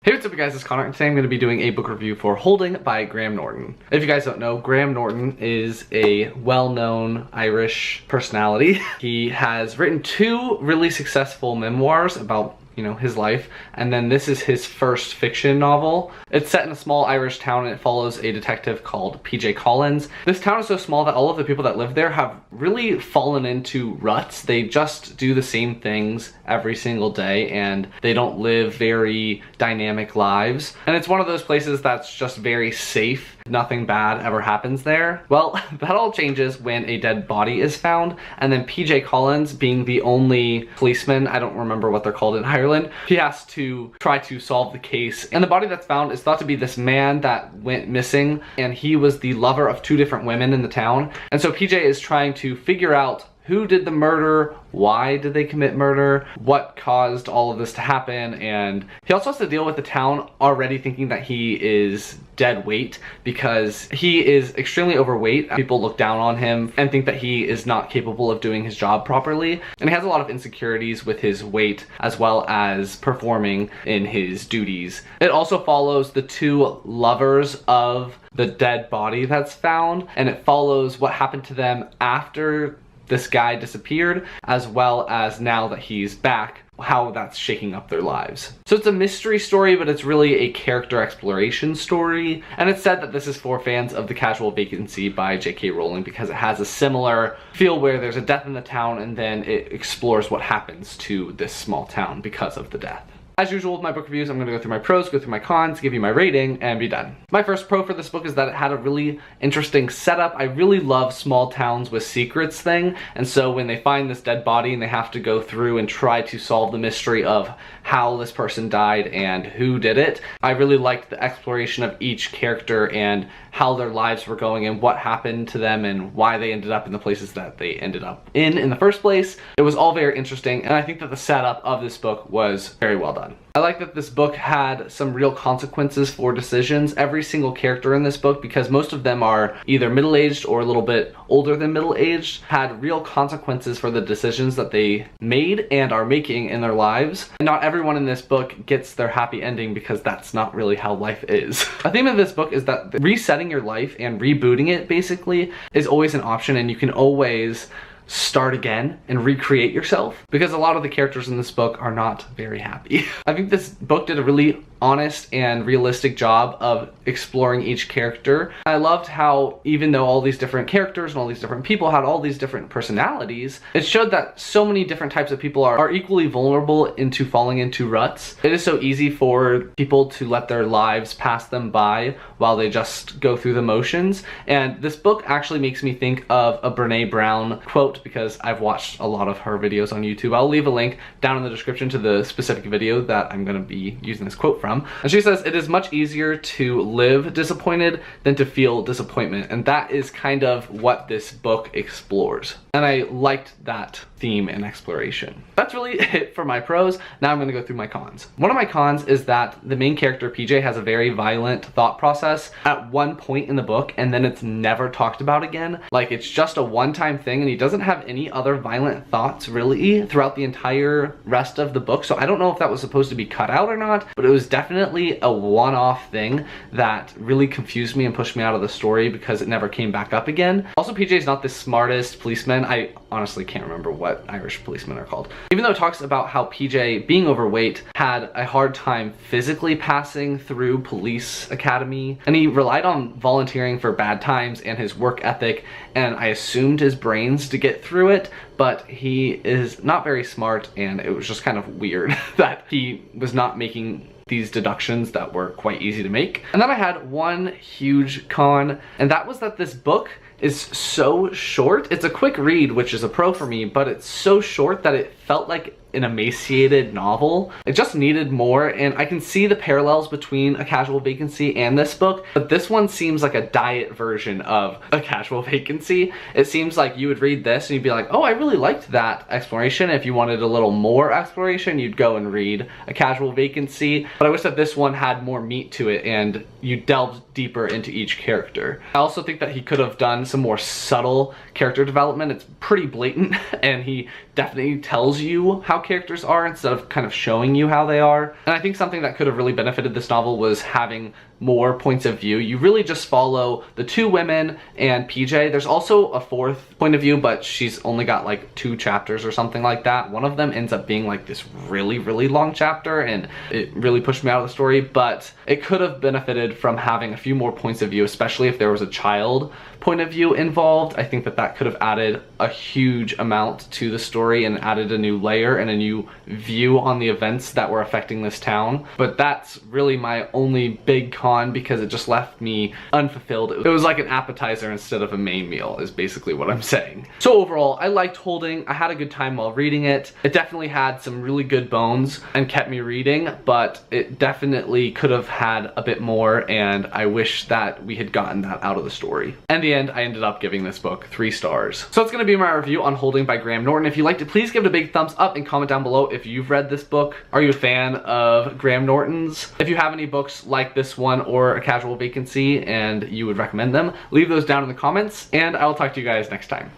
Hey, what's up guys, it's Connor, and today I'm going to be doing a book review for Holding by Graham Norton. If you guys don't know, Graham Norton is a well-known Irish personality. He has written two really successful memoirs about his life, and then this is his first fiction novel. It's set in a small Irish town and it follows a detective called PJ Collins. This town is so small that all of the people that live there have really fallen into ruts. They just do the same things every single day and they don't live very dynamic lives. And it's one of those places that's just very safe. Nothing bad ever happens there. Well, that all changes when a dead body is found, and then PJ Collins, being the only policeman, I don't remember what they're called in Ireland, he has to try to solve the case. And the body that's found is thought to be this man that went missing, and he was the lover of two different women in the town. And so PJ is trying to figure out who did the murder, why did they commit murder, what caused all of this to happen, and he also has to deal with the town already thinking that he is dead weight because he is extremely overweight. People look down on him and think that he is not capable of doing his job properly, and he has a lot of insecurities with his weight as well as performing in his duties. It also follows the two lovers of the dead body that's found, and it follows what happened to them after this guy disappeared, as well as now that he's back, how that's shaking up their lives. So it's a mystery story, but it's really a character exploration story. And it's said that this is for fans of The Casual Vacancy by J.K. Rowling because it has a similar feel where there's a death in the town and then it explores what happens to this small town because of the death. As usual with my book reviews, I'm going to go through my pros, go through my cons, give you my rating, and be done. My first pro for this book is that it had a really interesting setup. I really love small towns with secrets thing, and so when they find this dead body and they have to go through and try to solve the mystery of how this person died and who did it, I really liked the exploration of each character and how their lives were going and what happened to them and why they ended up in the places that they ended up in the first place. It was all very interesting, and I think that the setup of this book was very well done. I like that this book had some real consequences for decisions. Every single character in this book, because most of them are either middle-aged or a little bit older than middle-aged, had real consequences for the decisions that they made and are making in their lives. And not everyone in this book gets their happy ending because that's not really how life is. A theme of this book is that resetting your life and rebooting it basically is always an option, and you can always start again and recreate yourself, because a lot of the characters in this book are not very happy. I think this book did a really honest and realistic job of exploring each character. I loved how even though all these different characters and all these different people had all these different personalities, it showed that so many different types of people are equally vulnerable into falling into ruts. It is so easy for people to let their lives pass them by while they just go through the motions, and this book actually makes me think of a Brene Brown quote because I've watched a lot of her videos on YouTube. I'll leave a link down in the description to the specific video that I'm going to be using this quote from. And she says, "It is much easier to live disappointed than to feel disappointment." And that is kind of what this book explores. And I liked that theme and exploration. That's really it for my pros. Now I'm going to go through my cons. One of my cons is that the main character, PJ, has a very violent thought process at one point in the book, and then it's never talked about again. Like, it's just a one-time thing, and he doesn't have any other violent thoughts really throughout the entire rest of the book. So I don't know if that was supposed to be cut out or not, but it was definitely a one-off thing that really confused me and pushed me out of the story because it never came back up again. Also, PJ is not the smartest policeman. I honestly can't remember what Irish policemen are called. Even though it talks about how PJ, being overweight, had a hard time physically passing through police academy, and he relied on volunteering for bad times and his work ethic, and I assumed his brains to get through it, but he is not very smart, and it was just kind of weird that he was not making these deductions that were quite easy to make. And then I had one huge con, and that was that this book is so short. It's a quick read, which is a pro for me, but it's so short that it felt like an emaciated novel. It just needed more, and I can see the parallels between A Casual Vacancy and this book, but this one seems like a diet version of A Casual Vacancy. It seems like you would read this and you'd be like, oh, I really liked that exploration. If you wanted a little more exploration, you'd go and read A Casual Vacancy, but I wish that this one had more meat to it and you delved deeper into each character. I also think that he could have done some more subtle character development. It's pretty blatant, and he definitely tells tells you how characters are instead of kind of showing you how they are. And I think something that could have really benefited this novel was having more points of view. You really just follow the two women and PJ. There's also a fourth point of view, but she's only got like 2 chapters or something like that. One of them ends up being like this really, really long chapter, and it really pushed me out of the story, but it could have benefited from having a few more points of view, especially if there was a child point of view involved. I think that that could have added a huge amount to the story and added a new layer and a new view on the events that were affecting this town. But that's really my only big con, because it just left me unfulfilled. It was like an appetizer instead of a main meal, is basically what I'm saying. So overall, I liked Holding. I had a good time while reading it. It definitely had some really good bones and kept me reading, but it definitely could have had a bit more, and I wish that we had gotten that out of the story. In the end, I ended up giving this book 3 stars. So it's gonna be my review on Holding by Graham Norton. If you liked it, please give it a big thumbs up and comment down below if you've read this book. Are you a fan of Graham Norton's? If you have any books like this one or A Casual Vacancy and you would recommend them, leave those down in the comments, and I will talk to you guys next time.